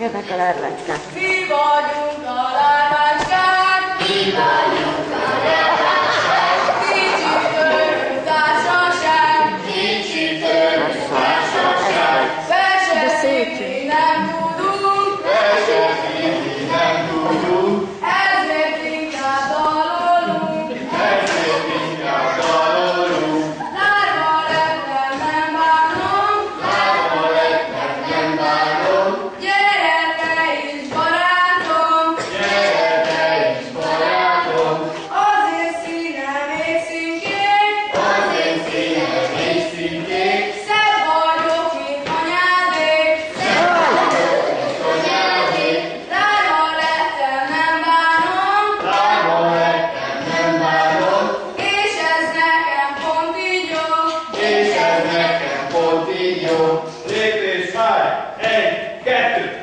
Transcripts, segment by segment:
Jönnek a lárvácskák. Mi vagyunk a lárvácskák, mi vagyunk a lárvácskák, kicsi törő társaság, kicsi törő társaság, versenni nem tudunk, versenni nem tudunk, ezért inkább dalolunk, ezért inkább dalolunk. Lárva lettem nem bánom, lárva lettem nem bánom, gyere te is barátom, gyere te is barátom, az én színem éjszinkék, az én színem éjszinkék, szebb vagyok, mint anyádék, szebb vagyok, mint anyádék, lárva lettem nem bánom, lárva lettem nem bánom, és ez nekem pont így jó, és ez nekem pont így jó. Lépés, fáj! 1, 2,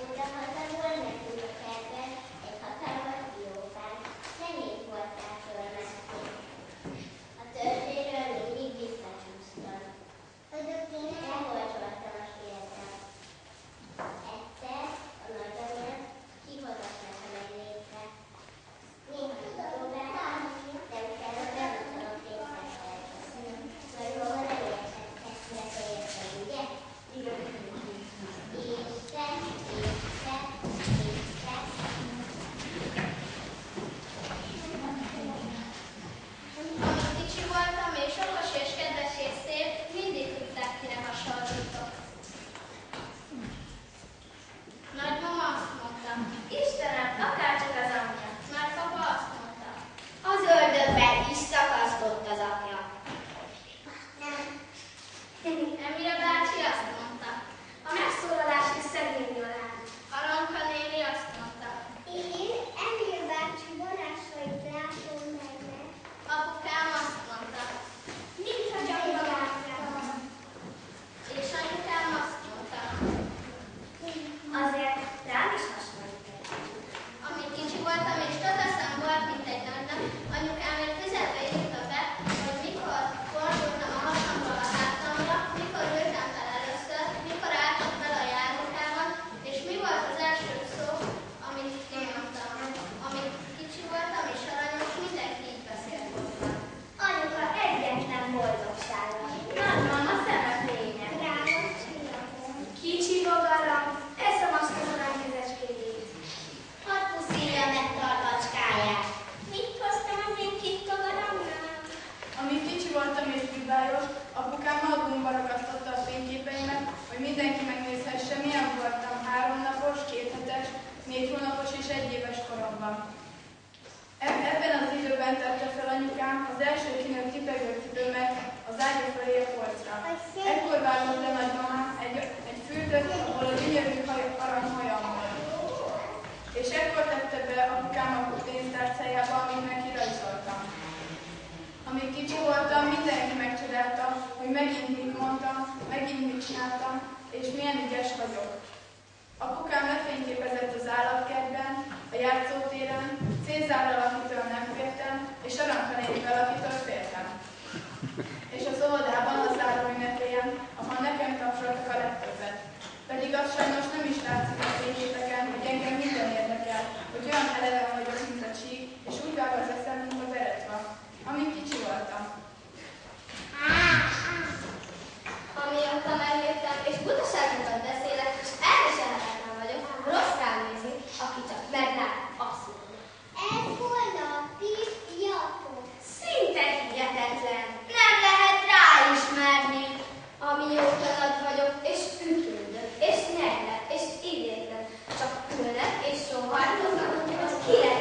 Odahaza nekünk a kertben egy hatalmas diófán, szemét voltál fölmeztén. A törzséről mindig visszacsúsztam. Elolcsoltam a életem. Egyszer a nagyanyám kihozott nekem egy létre. Néha próbáltam, de utána bemutatom pénzekkel. Vagy maga nem értett, ezt értem, ugye? Amíg kicsi voltam, és okos és kedves és szép, mindig tudták, kire hasonlítok. Nagymama azt mondta, Istenem, akárcsak az anyja. Nagypapa azt mondta, Az ördögben is szakasztott az apja. Emire bácsi azt mondta, a megszólalás is szegény Jolán. Aranka néni azt mondta, Én Emil bácsi vonásait látom benne. apukám azt mondta, Nincs a gyakorlatra. és anyukám azt mondta, Azért rám is hasonlít egy kicsit. amíg kicsi voltam, és több eszem volt, mint egy nagynak, anyukám egy közelbe írta be, hogy mikor fordultam a hasamról a hátamra, mikor ültem fel először, mikor álltam fel a járókában, és mi volt az első szó, amit kimondtam. Amíg kicsi voltam és aranyos, mindenki így beszélt hozzám. Anyuka egyetlen boldogsága. Nagymama szemefénye. Rámos csillagom. Kicsi bogaram, eszem azt az aranykezecskéjét. Hadd puszilja meg tartacskáját. Mit hoztam az én kis togaramnál? Amíg kicsi voltam és bűvályos, apukám albumba ragasztotta a fényképeimet, hogy mindenki megnézhesse, milyen voltam 3 napos, 2 hetes, 4 hónapos és 1 éves koromban. Ebben az időben tette fel anyukám az első kinőtt tipegő cipőmet az ágya fölé a polcra. Ekkor vágott le nagymamám egy fürdőt, ahol a gyönyörű aranyhajam volt. És ekkor tette be apukám a pénztárcájába, amit neki rajzoltam. Amíg kicsi voltam, mindenki megcsodálta, hogy megint mit mondtam, megint mit csináltam, és milyen ügyes vagyok. Apukám lefényképezett az állatkertben, a játszótéren, Cézárral, akitől nem féltem, és Aranka nénivel, akitől féltem. És az óvodában, a záró ünnepélyen, ahol nekem tapsoltak a legtöbbet. Pedig az sajnos nem is látszik a fényképeken, hogy engem minden érdekel, hogy olyan eleven vagyok, mint a csík, és úgy vág az eszem, mint az eretva. Amíg kicsi voltam. Amióta megléptem, és butaságokat beszélek, és elviselhetetlen vagyok, rossz rám nézni, aki csak meglát, azt mondja. Ez volna a ti fiatok. Szinte hihetetlen. Nem lehet ráismerni. Amióta nagy vagyok, és ütődök, és nyerlek, és idéznek. Csak ülnek, és sóhajtoznak, az kinek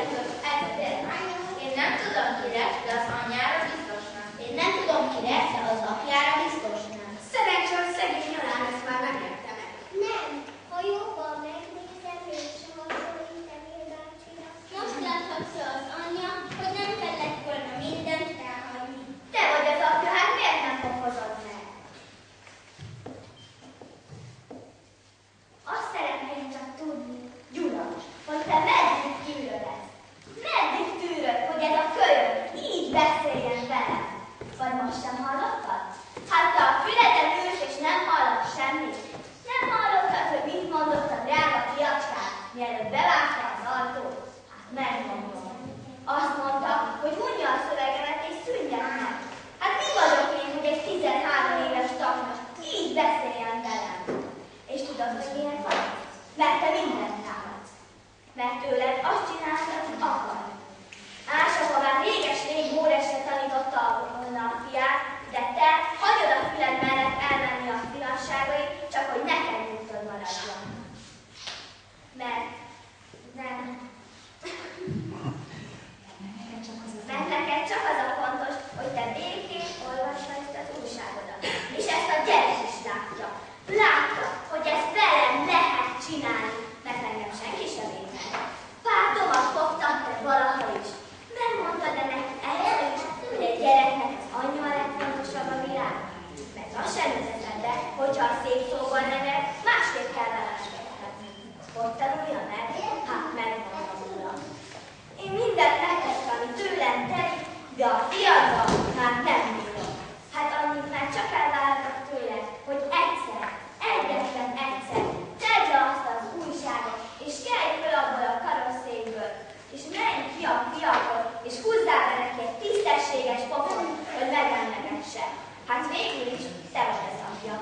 attól? Hát megmondom. Azt mondta, hogy vonja a szövegemet és szűnjen meg. Hát mi vagyok én, hogy egy 13 éves taknak így beszéljen velem? És tudod, hogy miért van? Mert te mindent támadsz. Mert tőled azt csinálsz, amit akar. Ásapa már réges-rég Móresre tanította volna a fiát, de te hagyod a füled mellett elmenni a filanságait, csak hogy neked nyugtad maradjon. Mert nem. Mert neked csak az a fontos, hogy te békén olvasd ezt az újságodat. És ezt a gyerek is látja. Látta, hogy ezt velem lehet csinálni, mert engem senki sem véd meg. Pártomat fogtad te valaha is. Megmondtad de neki először is, hogy egy gyereknek az anyja a legfontosabb a világon. Mert azt sem üzeted be, hogyha a szép szóval nevet, másképp kell belesegetni. Hogy tanulja meg? Hát megmondom, uram. Én mindent megteszem, ami tőlem telik, de a fiadra már nem bírom. Hát annyit már csak elvártak tőled, hogy egyszer, egyetlen egyszer tedd le azt az újságot, és kelj föl abból a karosszékből, és menj ki a fiakhoz, és húzzál be neki egy tisztességes pofont, hogy megemlegesse. Hát végül is te vagy az apja.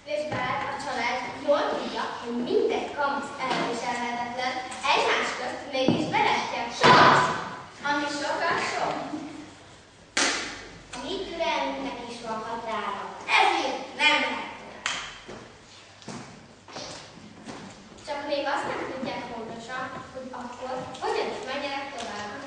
És bár a család jól tudja, hogy minden kamusz elviselhetetlen, egymás közt mégis beletják sok, ami sok, az sok. A mi türelmünknek is van határa, ezért nem lehet tovább. Csak még azt nem tudják pontosan, hogy akkor hogyan is menjenek tovább.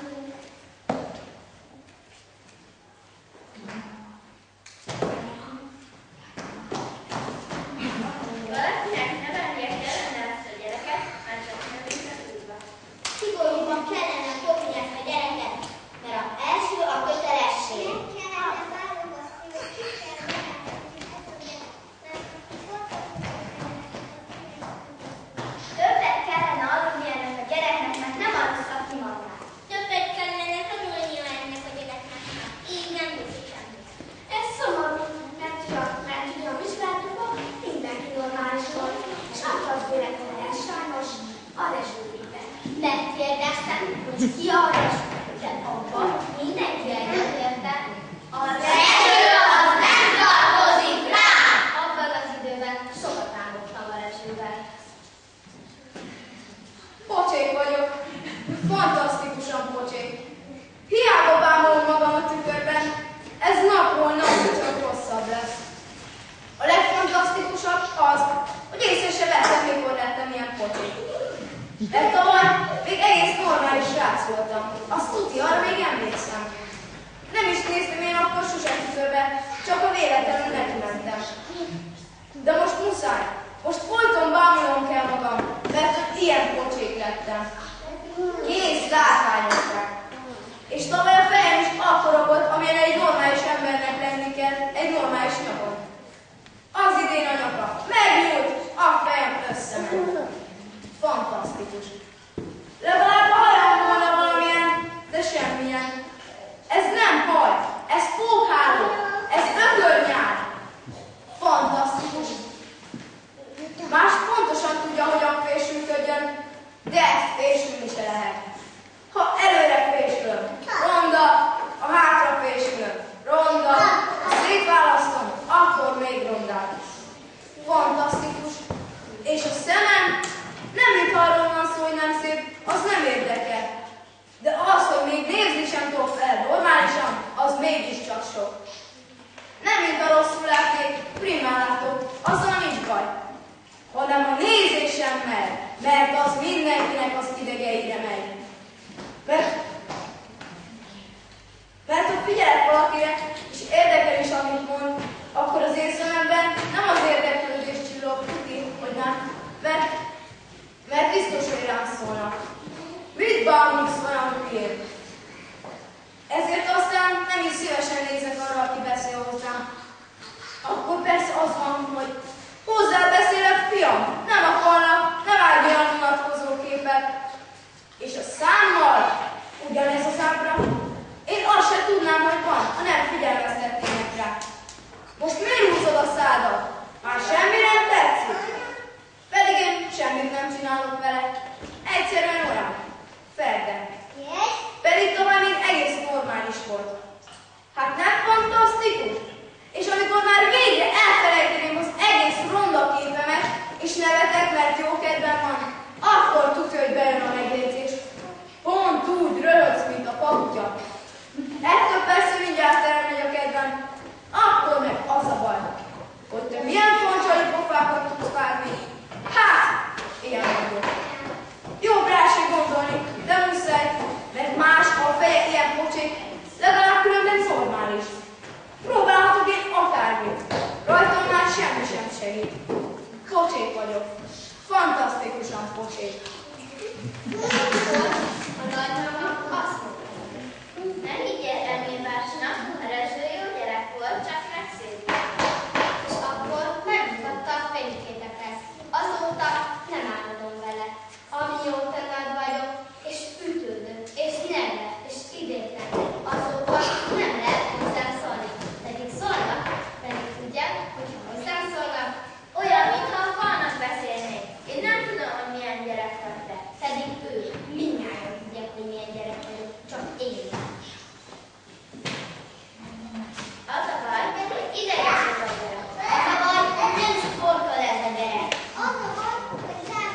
ilyen. Ez nem haj, ez pókháló, ez ökölnyár. Fantasztikus. Más pontosan tudja, hogyan fésülködjön, de ezt fésülni se lehet. Ha előre fésülöm, ronda, a hátra fésülöm, ronda, ha szétválasztom, akkor még rondább. Fantasztikus. És a szemem, nem mint arról van szó, hogy nem szép, az nem érdekel. De az, hogy még nézni sem tudok fel normálisan, az mégiscsak sok. Nem mint a rosszul látnék, primán látok, azzal nincs baj. Hanem a nézésemmel, mert az mindenkinek az idegeire megy. Mert ha figyelek valakire, és érdekel is, amit mond, akkor az én szememben nem az érdeklődés csillog, tuti, hogy nem, mert biztos, hogy rám szólnak. Mit bánulsz olyan hülyén? Ezért aztán nem is szívesen nézek arra, aki beszél hozzám. Akkor persze az van, hogy hozzá beszélek, fiam, nem akarnak, nem áll olyan vonatkozó képet. És a számmal ugyanez az ábra. Én azt se tudnám, hogy van, ha nem figyelmeztetnének rá. Most miért húzod a szádat? Már semmi nem tetszik? Pedig én semmit nem csinálok vele. Egyszerűen olyan. Ferde. Pedig tavaly még egész normális volt. Hát nem fantasztikus? És amikor már végre elfelejteném az egész ronda képemet, és nevetek, mert jó kedvem van, akkor tudja, hogy bejön a megjegyzés. Pont úgy röhögsz, mint a paputya. Ettől persze mindjárt elmegy a kedvem. Akkor meg az a baj, hogy te milyen foncsai pofákat tudsz várni. Hát, ilyen vagyok. Jobb rá se gondolni, de muszáj, mert más, ha a feje ilyen pocsék, legalább különben normális. Próbálhatok én akármit. Rajtam már semmi sem segít. Pocsék vagyok. Fantasztikusan pocsék. A nagymama azt mondta, ne higgyél Emil bácsinak, a Rezső jó gyerek volt, csak megszépült. És akkor megmutatta a fényképeket. Azóta nem álmodom vele. Amióta nagy vagyok, és ütődök, és nevet, és idétlen, azóta nem lehet hozzám szólni. Pedig szólnak, pedig tudják, hogy ha hozzám szólnak, olyan, mintha a falnak beszélnék. Én nem tudom, hogy milyen gyerek vagy te, pedig ő, mindnyájan tudják, hogy milyen gyerek vagyok, csak én nem. Az a baj, hogy ideges ez a gyerek. Az a baj, hogy nem sportol ez a gyerek. Az a baj, hogy nem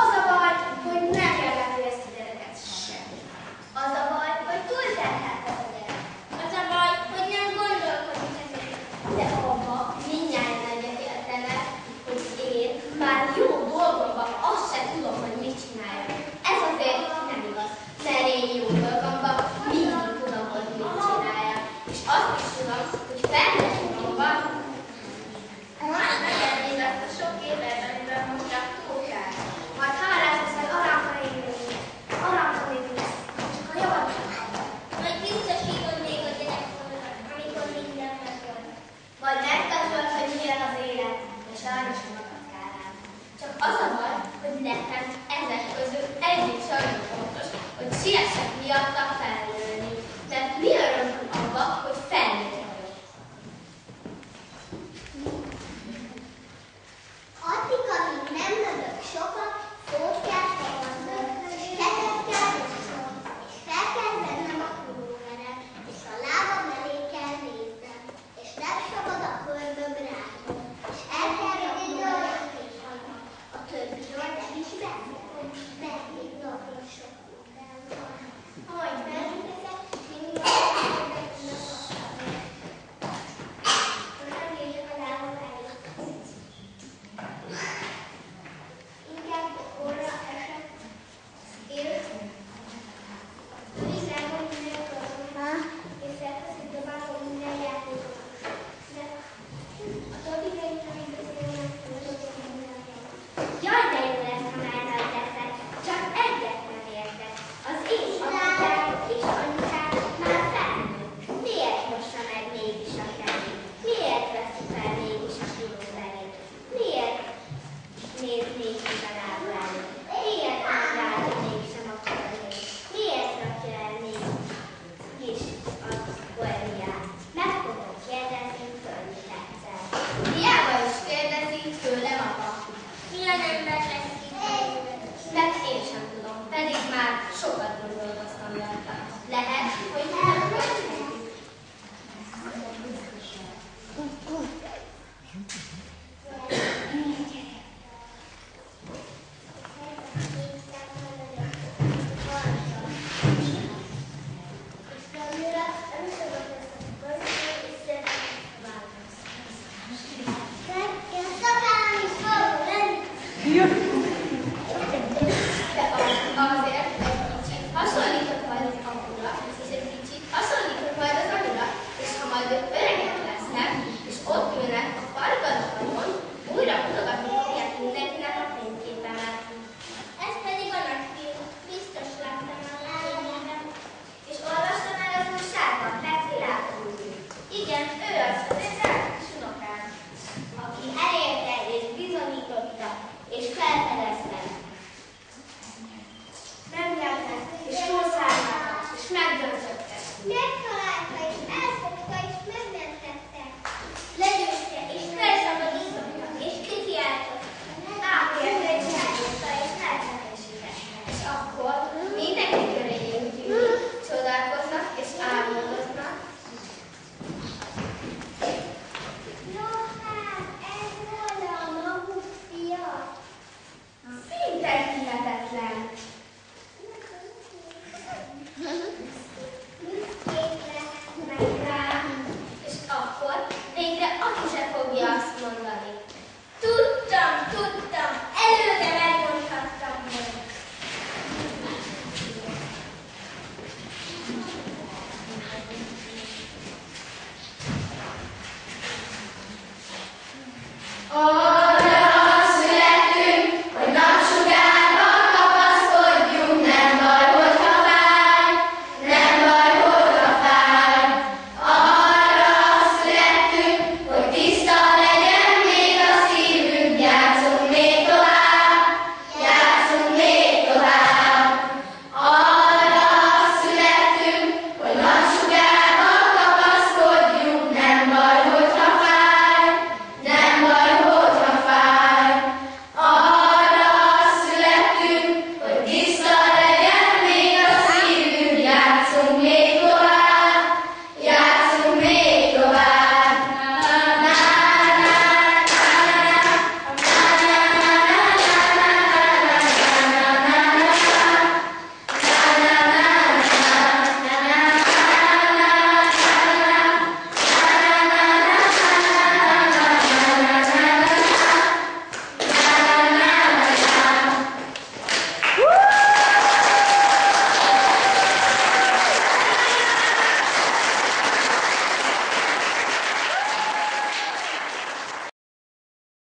Az a baj, hogy nem érdekli ezt a gyereket sem. Az a baj, hogy túlterhelt ez a gyerek. Az a baj, hogy nem gondolkodik ezért. De abba mindnyájan egyetértenek, hogy én már jó dolgomban azt sem tudom, hogy mit csináljak. Ez azért nem igaz, mert én jó dolgomban mindig tudom, hogy mit csináljak. És azt is tudom, hogy felnőttomban már megelnézett a sok évet, amiben most csak túl kell. Majd hálás leszel arra épülni, csak a javaslat. Majd biztosítod még a gyerekkornak, amikor minden megvan. Majd megtanulod, hogy milyen az élet, de sajnos sokat kell rám. Csak az a baj, hogy nekem ezek közül egyik sajnos fontos, hogy siessek miatta felnőni. Mert mi öröm abba, hogy felnőtt vagyok. Addig, amíg nem növök sokat, szót kell fogadnom, és kezet kell mosnom, és fel kell vennem a pulóverem, és a lábam elé kell néznem, és nem szabad a körböm rágnom, és el kell raknom a lakésomnak. A többiről nem is beszélem, mert még nagyon sok minden van. Hogy megtalálta és elfogta és